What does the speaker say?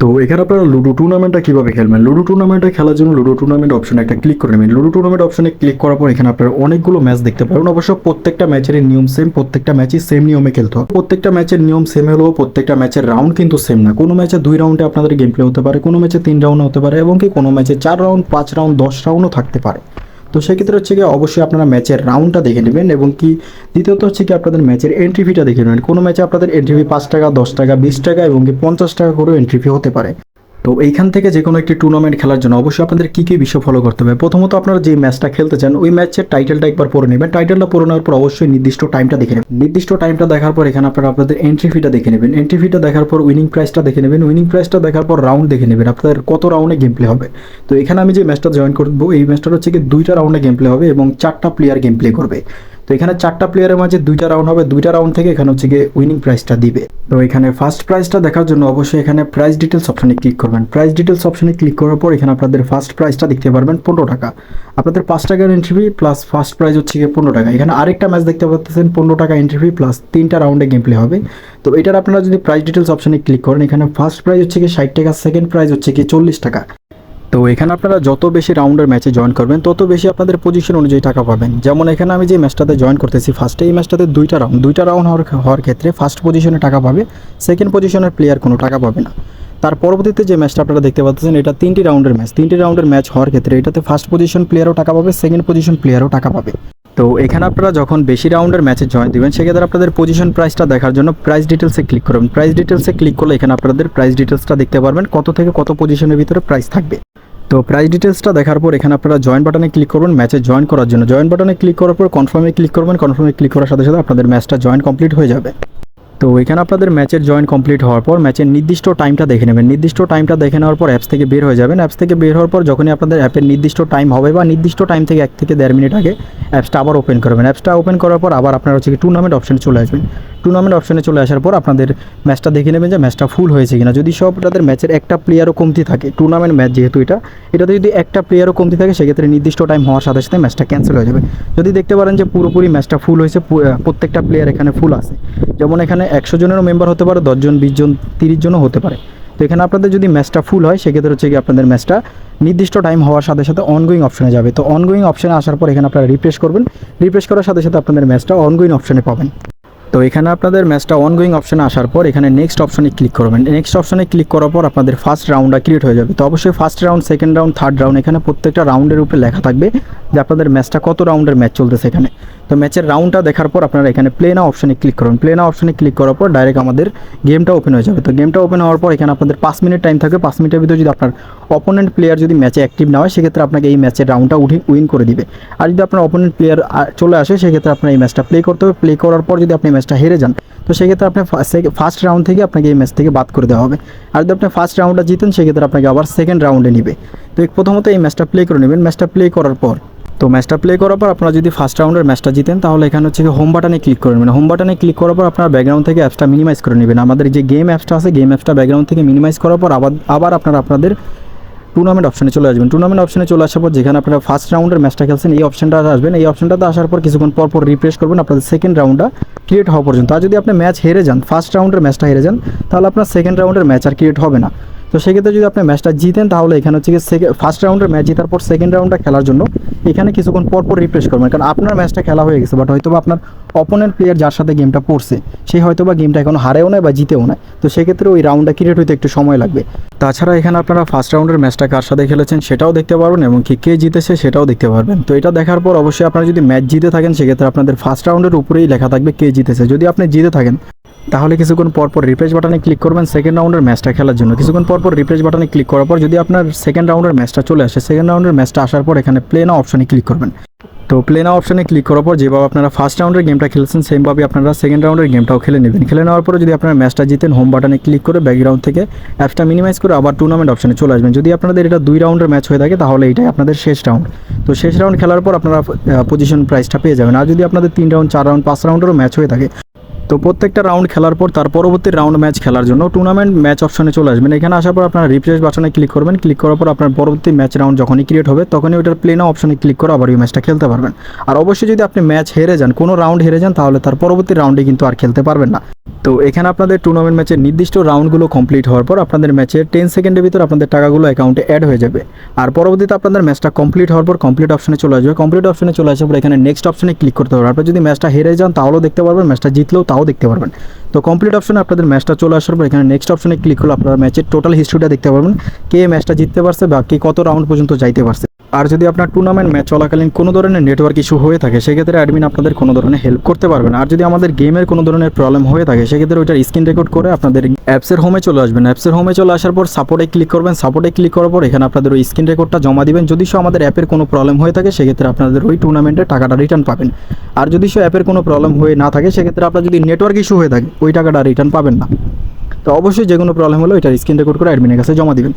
তো এখানে আপনারা লুডো টুর্নামেন্টটা কীভাবে খেলবেন, লুডো টুর্নামেন্টটা খেলার জন্য লুডো টুর্নামেন্ট অপশনে একটা ক্লিক করে নেবেন। লুডো টুর্নামেন্ট অপশনে ক্লিক করার পর এখানে আপনারা অনেকগুলো ম্যাচ দেখতে পারবেন। অবশ্য প্রত্যেকটা ম্যাচের নিয়ম সেম, প্রত্যেকটা ম্যাচই সেম নিয়মে খেলতে হবে। প্রত্যেকটা ম্যাচের নিয়ম সেম হলেও প্রত্যেকটা ম্যাচের রাউন্ড কিন্তু সেম না। কোনো ম্যাচে 2 রাউন্ডে আপনাদের গেম প্লে হতে পারে, কোনো ম্যাচে 3 রাউন্ড হতে পারে, এবং কি কোনো ম্যাচে 4 রাউন্ড, 5 রাউন্ড, 10 রাউন্ডও থাকতে পারে। তো সেক্ষেত্রে হচ্ছে কি অবশ্যই আপনারা ম্যাচের রাউন্ডটা দেখে নেবেন, এবং কি দ্বিতীয়ত হচ্ছে কি আপনাদের ম্যাচের এন্ট্রি ফিটা দেখে নেবেন। কোনো ম্যাচে আপনাদের এন্ট্রি ফি 5 টাকা, 10 টাকা, 20 টাকা এবং কি 50 টাকা করেও এন্ট্রি ফি হতে পারে। তো এইখান থেকে যে কোনো একটি টুর্নামেন্ট খেলার জন্য অবশ্যই আপনাদের কী কী বিষয় ফলো করতে হবে। প্রথমত আপনারা যে ম্যাচটা খেলতে চান ওই ম্যাচের টাইটেলটা একবার পড়ে নেবেন। টাইটেলটা পড়ে নেওয়ার পর অবশ্যই নির্দিষ্ট টাইমটা দেখে নেবেন। নির্দিষ্ট টাইমটা দেখার পর এখানে আপনারা আপনাদের এন্ট্রি ফিটা দেখে নেবেন। এন্ট্রি ফিটা দেখার পর উইনিং প্রাইসটা দেখে নেবেন। উইনিং প্রাইসটা দেখার পর রাউন্ড দেখে নেবেন, আপনাদের কত রাউন্ডে গেম প্লে হবে। তো এখানে আমি যে ম্যাচটা জয়েন করবো এই ম্যাচটা হচ্ছে কি 2টা রাউন্ডে গেম প্লে হবে এবং 4টা প্লেয়ার গেম প্লে করবে। তো এখানে 4টা প্লেয়ারের মাঝে 2টা রাউন্ড হবে, 2টা রাউন্ড থেকে এখানে হচ্ছে গিয়ে উইনিং প্রাইসটা দিবে। তো এখানে ফার্স্ট প্রাইসটা দেখার জন্য অবশ্যই এখানে প্রাইস ডিটেলস অপশনে ক্লিক করবেন। প্রাইস ডিটেলস অপশনে ক্লিক করার পর এখানে আপনাদের ফার্স্ট প্রাইসটা দেখতে পারবেন 15 টাকা। আপনাদের 5 টাকার entry fee plus first price হচ্ছে গিয়ে 15 টাকা। এখানে আরেকটা ম্যাচ দেখতে পাচ্ছেন 15 টাকা এন্ট্রি ফি প্লাস 3টা রাউন্ডে গেম প্লে হবে। তো এটার আপনারা যদি প্রাইস ডিটেলস অপশনে ক্লিক করেন এখানে ফার্স্ট প্রাইস হচ্ছে গিয়ে 60 টাকা, সেকেন্ড প্রাইস হচ্ছে গিয়ে 40 টাকা। তো এখানে আপনারা যত বেশি রাউন্ডের ম্যাচে জয়েন করবেন তত বেশি আপনাদের পজিশন অনুযায়ী টাকা পাবেন। যেমন এখানে আমি যে ম্যাচটাতে জয়েন করতেছি ফার্স্টে, এই ম্যাচটাতে 2টা রাউন্ড হওয়ার ক্ষেত্রে ফার্স্ট পজিশনে টাকা পাবে, সেকেন্ড পজিশনের প্লেয়ার কোনো টাকা পাবে না। তার পরবর্তীতে যে ম্যাচটা আপনারা দেখতে পাচ্ছেন এটা 3টি রাউন্ডের ম্যাচ। 3টি রাউন্ডের ম্যাচ হওয়ার ক্ষেত্রে এটাতে ফার্স্ট পজিশন প্লেয়ারও টাকা পাবে, সেকেন্ড পজিশন প্লেয়ারও টাকা পাবে। তো এখানে আপনারা যখন বেশি রাউন্ডের ম্যাচে জয়েন দিবেন সেক্ষেত্রে আপনাদের পজিশন প্রাইসটা দেখার জন্য প্রাইস ডিটেলসে ক্লিক করবেন। প্রাইস ডিটেলসে ক্লিক করলে এখানে আপনাদের প্রাইস ডিটেলসটা দেখতে পারবেন, কত থেকে কত পজিশনের ভিতরে প্রাইস থাকবে। তো প্রাইস ডিটেলসটা দেখার পর এখানে আপনারা জয়েন বাটনে ক্লিক করবেন ম্যাচে জয়েন করার জন্য। জয়েন বাটনে ক্লিক করার পর কনফার্মে ক্লিক করবেন। কনফার্মে ক্লিক করার সাথে সাথে আপনাদের ম্যাচটা জয়েন কমপ্লিট হয়ে যাবে। তো এখানে আপনাদের ম্যাচের জয়েন কমপ্লিট হওয়ার পর ম্যাচের নির্দিষ্ট টাইমটা দেখে নেবেন। নির্দিষ্ট টাইমটা দেখে নেওয়ার পর অ্যাপস থেকে বের হয়ে যাবেন। অ্যাপস থেকে বের হওয়ার পর যখনই আপনাদের অ্যাপের নির্দিষ্ট টাইম হবে বা নির্দিষ্ট টাইম থেকে 1 থেকে 1.5 মিনিট আগে অ্যাপসটা আবার ওপেন করবেন। অ্যাপসটা ওপেন করার পর আবার আপনারা হচ্ছে টুর্নামেন্ট অপশনে চলে আসবেন। টুর্নামেন্ট অপশনে চলে আসার পর আপনাদের ম্যাচটা দেখে নেবেন যে ম্যাচটা ফুল হয়েছে কিনা। যদি সব আপনাদের ম্যাচের একটা প্লেয়ারও কমতি থাকে, টুর্নামেন্ট ম্যাচ যেহেতু এটাতে যদি একটা প্লেয়ারও কমতি থাকে সেক্ষেত্রে নির্দিষ্ট টাইম হওয়ার সাথে সাথে ম্যাচটা ক্যান্সেল হয়ে যাবে। যদি দেখতে পারেন যে পুরোপুরি ম্যাচটা ফুল হয়েছে, প্রত্যেকটা প্লেয়ার এখানে ফুল আছে, যেমন এখানে 100 জনেরও মেম্বার হতে পারে, 10 জন, 20 জন, 30 জনও হতে পারে। তো এখানে আপনাদের যদি ম্যাচটা ফুল হয় সেক্ষেত্রে হচ্ছে কি আপনাদের ম্যাচটা নির্দিষ্ট টাইম হওয়ার সাথে সাথে অনগোয়িং অপশনে যাবে। তো অনগোয়িং অপশনে আসার পর এখানে আপনারা রিফ্রেশ করবেন। রিফ্রেশ করার সাথে সাথে আপনাদের ম্যাচটা অনগোয়িং অপশনে পাবেন। তো এখানে আপনাদের ম্যাচটা অনগোয়িং অপশনে আসার পর এখানে নেক্সট অপশনে ক্লিক করবেন। নেক্সট অপশনে ক্লিক করার পর আপনাদের ফার্স্ট রাউন্ডটা ক্রিয়েট হয়ে যাবে। তো অবশ্যই first round, second round, third round এখানে প্রত্যেকটা রাউন্ডের উপরে লেখা থাকবে যে আপনাদের ম্যাচটা কত রাউন্ডের ম্যাচ চলতেছে এখানে। তো ম্যাচের রাউন্ডটা দেখার পর আপনারা এখানে প্লে নাও অপশনে ক্লিক করুন। প্লে নাও অপশনে ক্লিক করার পর ডাইরেক্ট আমাদের গেমটা ওপেন হয়ে যাবে। তো গেমটা ওপেন হওয়ার পর এখানে আপনাদের 5 মিনিট টাইম থাকবে। 5 মিনিটের ভিতরে যদি আপনার অপোনেন্ট প্লেয়ার যদি ম্যাচে অ্যাক্টিভ না হয় সেক্ষেত্রে আপনাকে এই ম্যাচের রাউন্ডটা উইন করে দিবে। আর যদি আপনার অপোনেন্ট প্লেয়ার চলে আসে সেক্ষেত্রে আপনার এই ম্যাচটা প্লে করতে হবে। প্লে করার পর যদি আপনি ম্যাচটা হেরে যান তো সেক্ষেত্রে আপনি ফার্স্ট রাউন্ড থেকে আপনাকে এই ম্যাচ থেকে বাদ করে দেওয়া হবে। আর যদি আপনি ফার্স্ট রাউন্ডটা জিতেন সেক্ষেত্রে আপনাকে আবার সেকেন্ড রাউন্ডে নিবে। তো প্রথমত এই ম্যাচটা প্লে করে নেবেন। ম্যাচটা প্লে করার পর আপনারা যদি ফার্স্ট রাউন্ডের ম্যাচটা জিতেন তাহলে এখানে হচ্ছে হোম বাটনে ক্লিক করে নেবেন। হোম বাটনে ক্লিক করার পর আপনারা ব্যাকগ্রাউন্ড থেকে অ্যাপসটা মিনিমাইজ করে নেবেন। আমাদের যে গেম অ্যাপসটা আছে গেম অ্যাপসটা ব্যাকগ্রাউন্ড থেকে মিনিমাইজ করার পর আবার আপনারা আপনাদের টুর্নামেন্ট অপশনে চলে আসবেন। টুর্নামেন্ট অপশনে চলে আসার পর যেখানে আপনারা ফার্স্ট রাউন্ডের ম্যাচটা খেলছেন এই অপশনটা আসবেন। এই অপশনটাতে আসার পর কিছুক্ষণ পর রিফ্রেশ করবেন আপনাদের সেকেন্ড রাউন্ডটা ক্রিয়েট হওয়া পর্যন্ত। আর যদি আপনি ম্যাচ হেরে যান, ফার্স্ট রাউন্ডের ম্যাচটা হেরে যান, তাহলে আপনার সেকেন্ড রাউন্ডের ম্যাচ আর ক্রিয়েট হবে না। তো সেক্ষেত্রে যদি আপনি ম্যাচটা জিতেন তাহলে এখানে হচ্ছে ফার্স্ট রাউন্ডের ম্যাচ জেতার পর সেকেন্ড রাউন্ডটা খেলার জন্য এখানে কিছুক্ষণ পর রিফ্রেশ করবেন, কারণ আপনার ম্যাচটা খেলা হয়ে গেছে বাট হয়তো আপনার অপোনেন্ট প্লেয়ার যার সাথে গেমটা পড়ছে সেই হয়তো বা গেমটা এখনো হারেও নয় বা জিতেও নয়। তো সেক্ষেত্রে ওই রাউন্ডটা ক্রিয়েট হইতে একটু সময় লাগবে। তাছাড়া এখানে আপনারা ফার্স্ট রাউন্ডের ম্যাচটা কার সাথে খেলেছেন সেটাও দেখতে পারবেন এবং কে জিতেছে সেটাও দেখতে পারবেন। তো এটা দেখার পর অবশ্যই আপনারা যদি ম্যাচ জিতে থাকেন সেক্ষেত্রে আপনাদের ফার্স্ট রাউন্ডের উপরেই লেখা থাকবে কে জিতেছে। যদি আপনি জিতে থাকেন তাহলে কিছুক্ষণ পর রিফ্রেশ বাটনে ক্লিক করবেন সেকেন্ড রাউন্ডের ম্যাচটা খেলার জন্য। কিছুক্ষণ পর রিফ্রেশ বাটনে ক্লিক করার পর যদি আপনার সেকেন্ড রাউন্ডের ম্যাচটা চলে আসে, সেকেন্ড রাউন্ডের ম্যাচটা আসার পর এখানে প্লে নাও অপশনে ক্লিক করবেন। তো প্লে নাও অপশনে ক্লিক করার পর যেভাবে আপনারা ফার্স্ট রাউন্ডের গেমটা খেলছেন সেমভাবে আপনারা সেকেন্ড রাউন্ডের গেমটাও খেলে নেবেন। খেলে নেওয়ার পরে যদি আপনারা ম্যাচটা জিতেন হোম বাটনে ক্লিক করে ব্যাকগ্রাউন্ড থেকে অ্যাপসটা মিনিমাইজ করে আবার টুর্নামেন্ট অপশনে চলে আসবেন। যদি আপনাদের এটা 2 রাউন্ডের ম্যাচ হয়ে থাকে তাহলে এটাই আপনাদের শেষ রাউন্ড। তো শেষ রাউন্ড খেলার পর আপনারা পজিশন প্রাইসটা পেয়ে যাবেন। আর যদি আপনাদের 3 রাউন্ড, 4 রাউন্ড, 5 রাউন্ডেরও ম্যাচ হয়ে থাকে তো প্রত্যেকটা রাউন্ড খেলার পর তার পরবর্তী রাউন্ড ম্যাচ খেলার জন্য টুর্নামেন্ট ম্যাচ অপশনে চলে আসবেন। এখানে আসার পর আপনারা রিফ্রেশ বাটনে ক্লিক করবেন। ক্লিক করার পর আপনার পরবর্তী ম্যাচ রাউন্ড যখনই ক্রিয়েট হবে তখনই ওইটার প্লে নাও অপশনে ক্লিক করে আবার ওই ম্যাচটা খেলতে পারবেন। আর অবশ্যই যদি আপনি ম্যাচ হেরে যান, কোনো রাউন্ড হেরে যান তাহলে তার পরবর্তী রাউন্ডে কিন্তু আর খেলতে পারবেন না। তো এখানে আপনাদের টুর্নামেন্ট ম্যাচের নির্দিষ্ট রাউন্ডগুলো কমপ্লিট হওয়ার পর আপনাদের ম্যাচের 10 সেকেন্ডের ভিতর আপনাদের টাকাগুলো অ্যাকাউন্টে অ্যাড হয়ে যাবে। আর পরবর্তীতে আপনাদের ম্যাচটা কমপ্লিট হওয়ার পর কমপ্লিট অপশনে চলে আসবে। কমপ্লিট অপশনে চলে আসার পর এখানে নেক্সট অপশনে ক্লিক করতে হবে। আপনি যদি ম্যাচটা হেরে যান তাহলেও দেখতে পারবেন, ম্যাচটা জিতলেও তাও দেখতে পারবেন। তো কমপ্লিট অপশনে আপনাদের ম্যাচটা চলে আসার পর এখানে নেক্সট অপশনে ক্লিক করলে আপনারা ম্যাচের টোটাল হিস্ট্রিটা দেখতে পারবেন, কে ম্যাচটা জিততে পারছে বা কে কত রাউন্ড পর্যন্ত যাইতে পারছে। আর যদি আপনার টুর্নামেন্ট ম্যাচ চলাকালীন কোনো ধরনের নেটওয়ার্ক ইস্যু হয়ে থাকে সেক্ষেত্রে অ্যাডমিন আপনাদের কোনো ধরনের হেল্প করতে পারবেন। আর যদি আমাদের গেমের কোনো ধরনের প্রবলেম হয়ে থাকে সেক্ষেত্রে ওইটার স্ক্রিন রেকর্ড করে আপনাদের অ্যাপসের হোমে চলে আসবেন। অ্যাপসের হোমে চলে আসার পর সাপোর্টে ক্লিক করবেন। সাপোর্টে ক্লিক করার পর এখানে আপনাদের ওই স্ক্রিন রেকর্ডটা জমা দিবেন। যদি আমাদের অ্যাপের কোনো প্রবলেম হয়ে থাকে সেক্ষেত্রে আপনাদের ওই টুর্নামেন্টের টাকাটা রিটার্ন পাবেন। আর যদি অ্যাপের কোনো প্রবলেম হয়ে না থাকে সেক্ষেত্রে আপনার যদি নেটওয়ার্ক ইস্যু হয়ে থাকে ওই টাকাটা রিটার্ন পাবেন না। তো অবশ্যই যে কোনো প্রবলেম হলে ওইটার স্ক্রিন রেকর্ড করে অ্যাডমিনের কাছে জমা দিবেন।